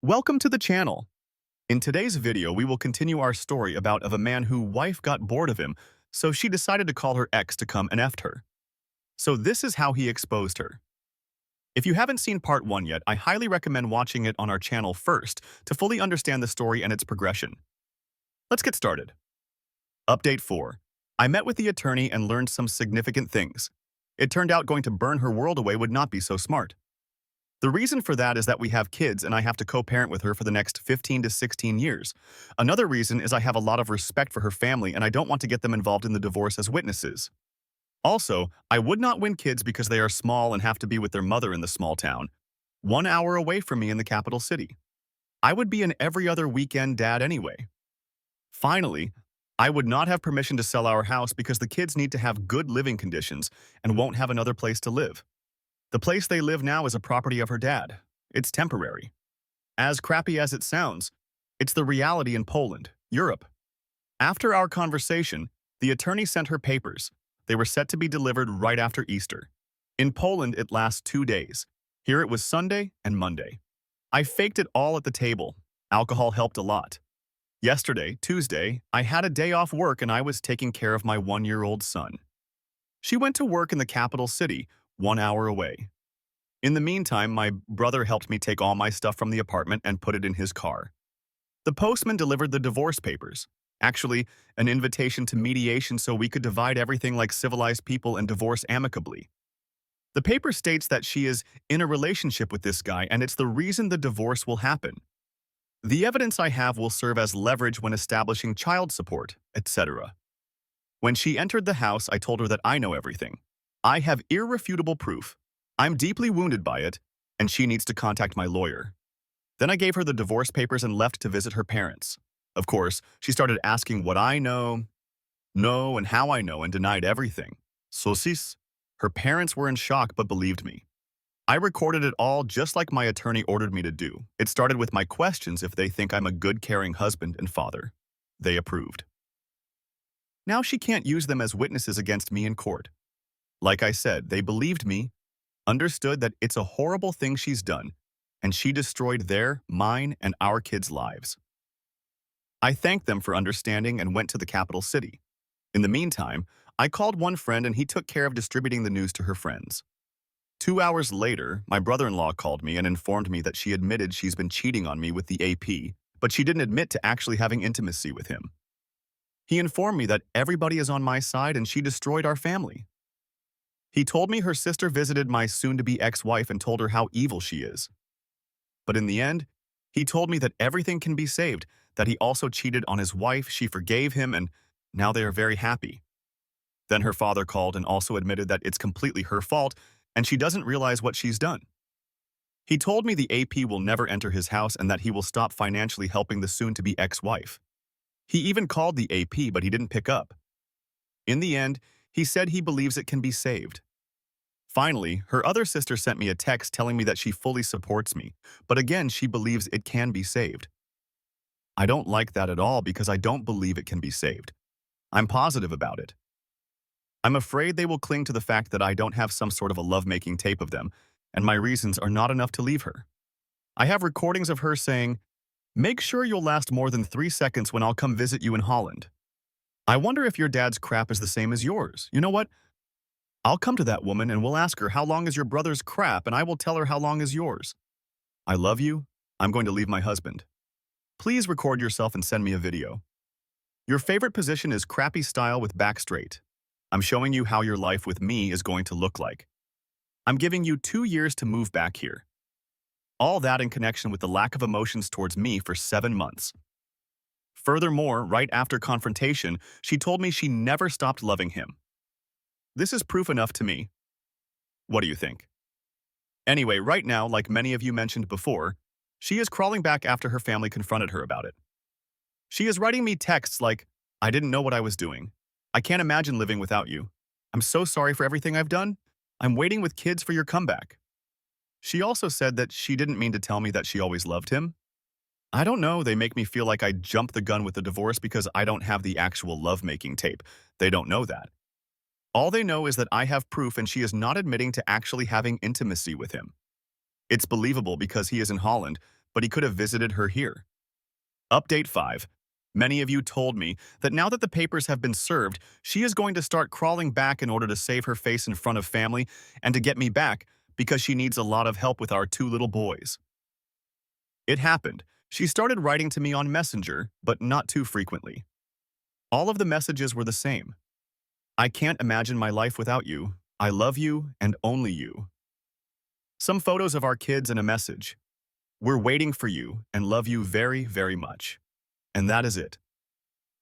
Welcome to the channel. In today's video, we will continue our story of a man whose wife got bored of him, so she decided to call her ex to come and effed her. So this is how he exposed her. If you haven't seen part 1 yet, I highly recommend watching it on our channel first to fully understand the story and its progression. Let's get started. Update 4. I met with the attorney and learned some significant things. It turned out going to burn her world away would not be so smart. The reason for that is that we have kids and I have to co-parent with her for the next 15 to 16 years. Another reason is I have a lot of respect for her family and I don't want to get them involved in the divorce as witnesses. Also, I would not win kids because they are small and have to be with their mother in the small town, 1 hour away from me in the capital city. I would be an every other weekend dad anyway. Finally, I would not have permission to sell our house because the kids need to have good living conditions and won't have another place to live. The place they live now is a property of her dad. It's temporary. As crappy as it sounds, it's the reality in Poland, Europe. After our conversation, the attorney sent her papers. They were set to be delivered right after Easter. In Poland, it lasts 2 days. Here it was Sunday and Monday. I faked it all at the table. Alcohol helped a lot. Yesterday, Tuesday, I had a day off work and I was taking care of my 1-year-old son. She went to work in the capital city, 1 hour away. In the meantime, my brother helped me take all my stuff from the apartment and put it in his car. The postman delivered the divorce papers. Actually, an invitation to mediation so we could divide everything like civilized people and divorce amicably. The paper states that she is in a relationship with this guy and it's the reason the divorce will happen. The evidence I have will serve as leverage when establishing child support, etc. When she entered the house, I told her that I know everything. I have irrefutable proof. I'm deeply wounded by it, and she needs to contact my lawyer. Then I gave her the divorce papers and left to visit her parents. Of course, she started asking what I know, and how I know, and denied everything. Sosis. Her parents were in shock but believed me. I recorded it all just like my attorney ordered me to do. It started with my questions if they think I'm a good, caring husband and father. They approved. Now she can't use them as witnesses against me in court. Like I said, they believed me, understood that it's a horrible thing she's done, and she destroyed their, mine, and our kids' lives. I thanked them for understanding and went to the capital city. In the meantime, I called one friend and he took care of distributing the news to her friends. 2 hours later, my brother-in-law called me and informed me that she admitted she's been cheating on me with the AP, but she didn't admit to actually having intimacy with him. He informed me that everybody is on my side and she destroyed our family. He told me her sister visited my soon-to-be ex-wife and told her how evil she is. But in the end, he told me that everything can be saved, that he also cheated on his wife, she forgave him, and now they are very happy. Then her father called and also admitted that it's completely her fault and she doesn't realize what she's done. He told me the AP will never enter his house and that he will stop financially helping the soon-to-be ex-wife. He even called the AP, but he didn't pick up. In the end, he said he believes it can be saved. Finally, her other sister sent me a text telling me that she fully supports me, but again, she believes it can be saved. I don't like that at all because I don't believe it can be saved. I'm positive about it. I'm afraid they will cling to the fact that I don't have some sort of a lovemaking tape of them, and my reasons are not enough to leave her. I have recordings of her saying, "Make sure you'll last more than 3 seconds when I'll come visit you in Holland. I wonder if your dad's crap is the same as yours. You know what? I'll come to that woman and we'll ask her how long is your brother's crap and I will tell her how long is yours. I love you. I'm going to leave my husband. Please record yourself and send me a video. Your favorite position is crappy style with back straight. I'm showing you how your life with me is going to look like. I'm giving you 2 years to move back here. All that in connection with the lack of emotions towards me for 7 months. Furthermore, right after confrontation, she told me she never stopped loving him. This is proof enough to me. What do you think? Anyway, right now, like many of you mentioned before, she is crawling back after her family confronted her about it. She is writing me texts like, "I didn't know what I was doing. I can't imagine living without you. I'm so sorry for everything I've done. I'm waiting with kids for your comeback." She also said that she didn't mean to tell me that she always loved him. I don't know, they make me feel like I jumped the gun with the divorce because I don't have the actual lovemaking tape. They don't know that. All they know is that I have proof and she is not admitting to actually having intimacy with him. It's believable because he is in Holland, but he could have visited her here. Update 5. Many of you told me that now that the papers have been served, she is going to start crawling back in order to save her face in front of family and to get me back because she needs a lot of help with our 2 little boys. It happened. She started writing to me on Messenger, but not too frequently. All of the messages were the same. I can't imagine my life without you. I love you and only you. Some photos of our kids and a message. We're waiting for you and love you very, very much. And that is it.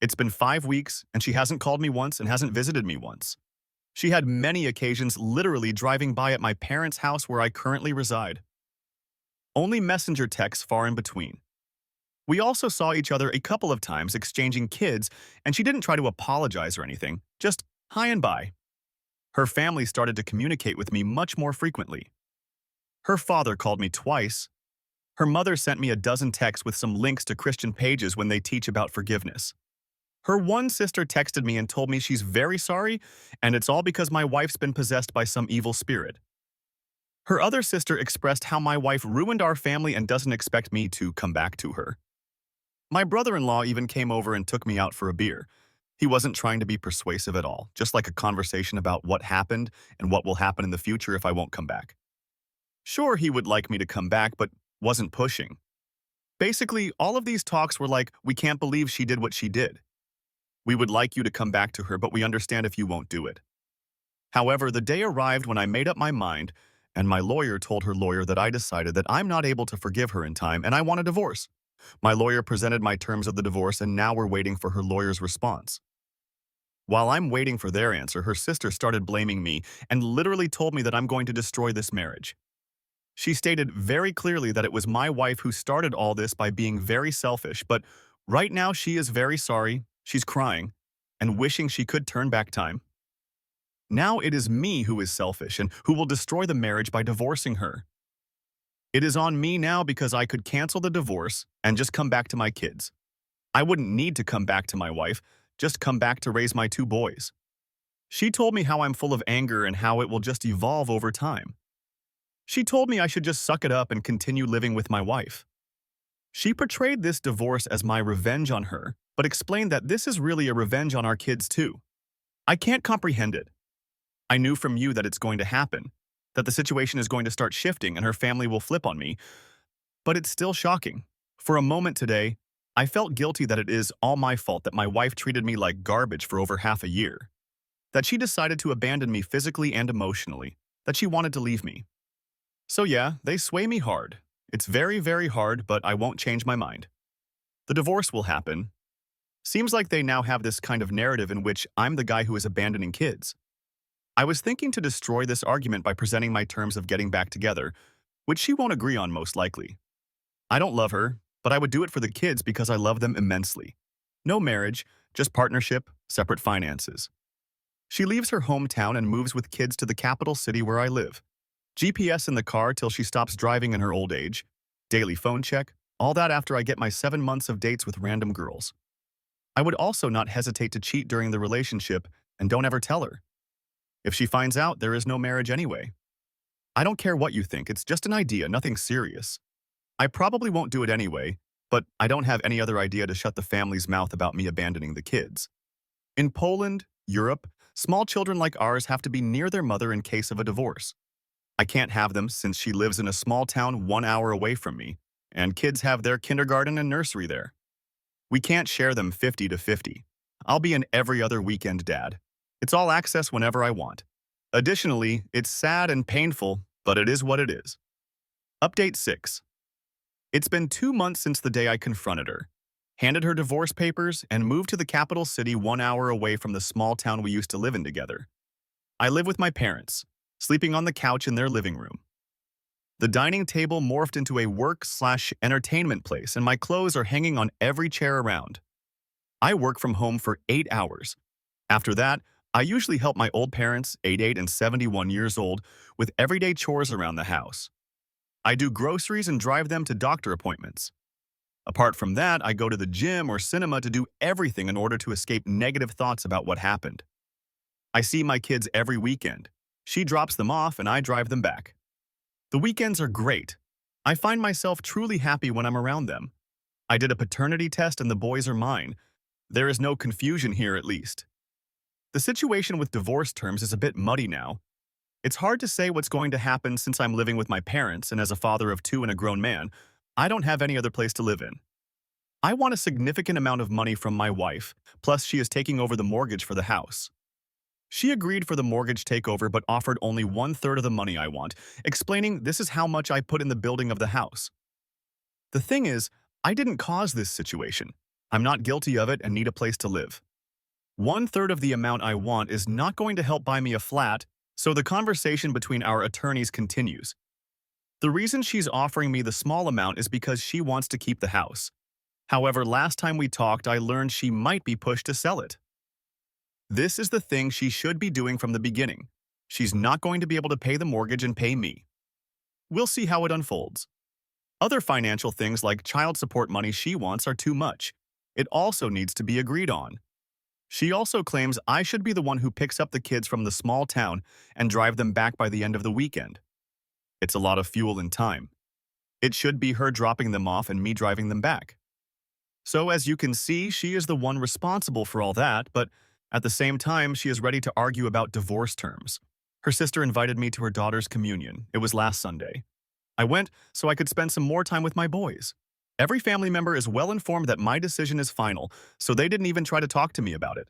It's been 5 weeks and she hasn't called me once and hasn't visited me once. She had many occasions literally driving by at my parents' house where I currently reside. Only messenger texts far in between. We also saw each other a couple of times exchanging kids, and she didn't try to apologize or anything, just hi and bye. Her family started to communicate with me much more frequently. Her father called me twice. Her mother sent me a dozen texts with some links to Christian pages when they teach about forgiveness. Her one sister texted me and told me she's very sorry, and it's all because my wife's been possessed by some evil spirit. Her other sister expressed how my wife ruined our family and doesn't expect me to come back to her. My brother-in-law even came over and took me out for a beer. He wasn't trying to be persuasive at all, just like a conversation about what happened and what will happen in the future if I won't come back. Sure, he would like me to come back, but wasn't pushing. Basically, all of these talks were like, we can't believe she did what she did. We would like you to come back to her, but we understand if you won't do it. However, the day arrived when I made up my mind, and my lawyer told her lawyer that I decided that I'm not able to forgive her in time and I want a divorce. My lawyer presented my terms of the divorce, and now we're waiting for her lawyer's response. While I'm waiting for their answer, her sister started blaming me and literally told me that I'm going to destroy this marriage. She stated very clearly that it was my wife who started all this by being very selfish, but right now she is very sorry, she's crying, and wishing she could turn back time. Now it is me who is selfish and who will destroy the marriage by divorcing her. It is on me now because I could cancel the divorce and just come back to my kids. I wouldn't need to come back to my wife, just come back to raise my 2 boys. She told me how I'm full of anger and how it will just evolve over time. She told me I should just suck it up and continue living with my wife. She portrayed this divorce as my revenge on her, but explained that this is really a revenge on our kids too. I can't comprehend it. I knew from you that it's going to happen, that the situation is going to start shifting and her family will flip on me, but it's still shocking. For a moment today, I felt guilty that it is all my fault that my wife treated me like garbage for over half a year, that she decided to abandon me physically and emotionally, that she wanted to leave me. So yeah, they sway me hard. It's very, very hard, but I won't change my mind. The divorce will happen. Seems like they now have this kind of narrative in which I'm the guy who is abandoning kids. I was thinking to destroy this argument by presenting my terms of getting back together, which she won't agree on most likely. I don't love her, but I would do it for the kids because I love them immensely. No marriage, just partnership, separate finances. She leaves her hometown and moves with kids to the capital city where I live. GPS in the car till she stops driving in her old age. Daily phone check, all that after I get my 7 months of dates with random girls. I would also not hesitate to cheat during the relationship and don't ever tell her. If she finds out, there is no marriage anyway. I don't care what you think, it's just an idea, nothing serious. I probably won't do it anyway, but I don't have any other idea to shut the family's mouth about me abandoning the kids. In Poland, Europe, small children like ours have to be near their mother in case of a divorce. I can't have them since she lives in a small town 1 hour away from me, and kids have their kindergarten and nursery there. We can't share them 50-50. I'll be an every other weekend dad. It's all access whenever I want. Additionally, it's sad and painful, but it is what it is. Update 6. It's been 2 months since the day I confronted her, handed her divorce papers, and moved to the capital city 1 hour away from the small town we used to live in together. I live with my parents, sleeping on the couch in their living room. The dining table morphed into a work/entertainment place, and my clothes are hanging on every chair around. I work from home for 8 hours. After that, I usually help my old parents, 88 and 71 years old, with everyday chores around the house. I do groceries and drive them to doctor appointments. Apart from that, I go to the gym or cinema to do everything in order to escape negative thoughts about what happened. I see my kids every weekend. She drops them off and I drive them back. The weekends are great. I find myself truly happy when I'm around them. I did a paternity test and the boys are mine. There is no confusion here, at least. The situation with divorce terms is a bit muddy now. It's hard to say what's going to happen since I'm living with my parents, and as a father of two and a grown man, I don't have any other place to live in. I want a significant amount of money from my wife, plus she is taking over the mortgage for the house. She agreed for the mortgage takeover but offered only one-third of the money I want, explaining this is how much I put in the building of the house. The thing is, I didn't cause this situation. I'm not guilty of it and need a place to live. One-third of the amount I want is not going to help buy me a flat, so the conversation between our attorneys continues. The reason she's offering me the small amount is because she wants to keep the house. However, last time we talked, I learned she might be pushed to sell it. This is the thing she should be doing from the beginning. She's not going to be able to pay the mortgage and pay me. We'll see how it unfolds. Other financial things like child support money she wants are too much. It also needs to be agreed on. She also claims I should be the one who picks up the kids from the small town and drive them back by the end of the weekend. It's a lot of fuel and time. It should be her dropping them off and me driving them back. So as you can see, she is the one responsible for all that, but at the same time, she is ready to argue about divorce terms. Her sister invited me to her daughter's communion. It was last Sunday. I went so I could spend some more time with my boys. Every family member is well informed that my decision is final, so they didn't even try to talk to me about it.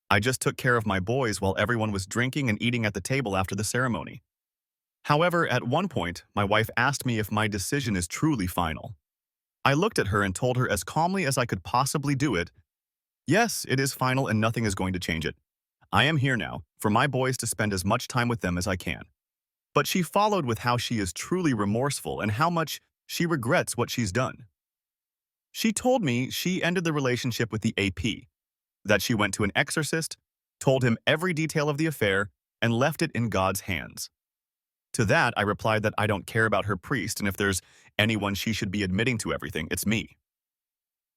I just took care of my boys while everyone was drinking and eating at the table after the ceremony. However, at one point, my wife asked me if my decision is truly final. I looked at her and told her as calmly as I could possibly do it, yes, it is final and nothing is going to change it. I am here now, for my boys to spend as much time with them as I can. But she followed with how she is truly remorseful and how much she regrets what she's done. She told me she ended the relationship with the AP, that she went to an exorcist, told him every detail of the affair, and left it in God's hands. To that, I replied that I don't care about her priest, and if there's anyone she should be admitting to everything, it's me.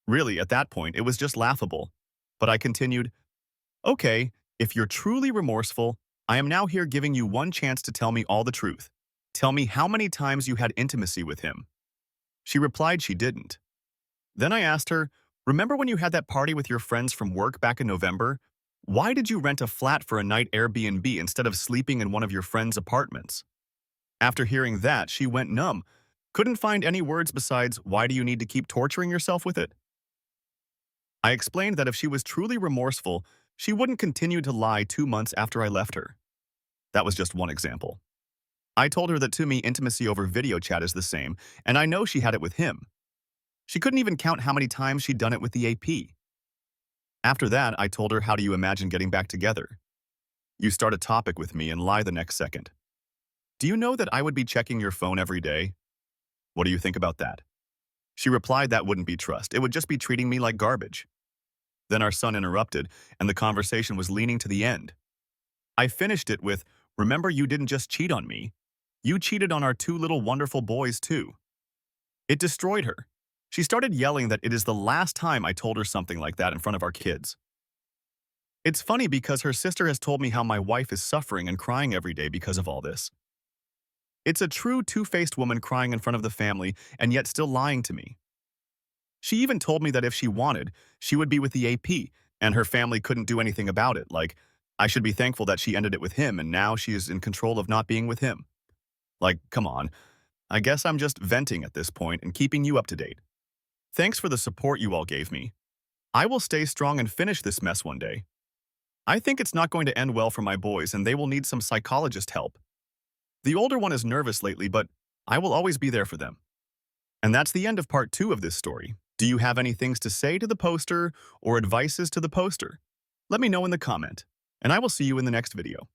Really, at that point, it was just laughable. But I continued, okay, if you're truly remorseful, I am now here giving you one chance to tell me all the truth. Tell me how many times you had intimacy with him. She replied she didn't. Then I asked her, remember when you had that party with your friends from work back in November? Why did you rent a flat for a night Airbnb instead of sleeping in one of your friends' apartments? After hearing that, she went numb. Couldn't find any words besides, why do you need to keep torturing yourself with it? I explained that if she was truly remorseful, she wouldn't continue to lie 2 months after I left her. That was just one example. I told her that to me, intimacy over video chat is the same, and I know she had it with him. She couldn't even count how many times she'd done it with the AP. After that, I told her, how do you imagine getting back together? You start a topic with me and lie the next second. Do you know that I would be checking your phone every day? What do you think about that? She replied that wouldn't be trust. It would just be treating me like garbage. Then our son interrupted, and the conversation was leaning to the end. I finished it with, remember, you didn't just cheat on me. You cheated on our 2 little wonderful boys too. It destroyed her. She started yelling that it is the last time I told her something like that in front of our kids. It's funny because her sister has told me how my wife is suffering and crying every day because of all this. It's a true two-faced woman crying in front of the family and yet still lying to me. She even told me that if she wanted, she would be with the AP, and her family couldn't do anything about it, like, I should be thankful that she ended it with him and now she is in control of not being with him. Like, come on. I guess I'm just venting at this point and keeping you up to date. Thanks for the support you all gave me. I will stay strong and finish this mess one day. I think it's not going to end well for my boys and they will need some psychologist help. The older one is nervous lately, but I will always be there for them. And that's the end of part 2 of this story. Do you have any things to say to the poster or advices to the poster? Let me know in the comment, and I will see you in the next video.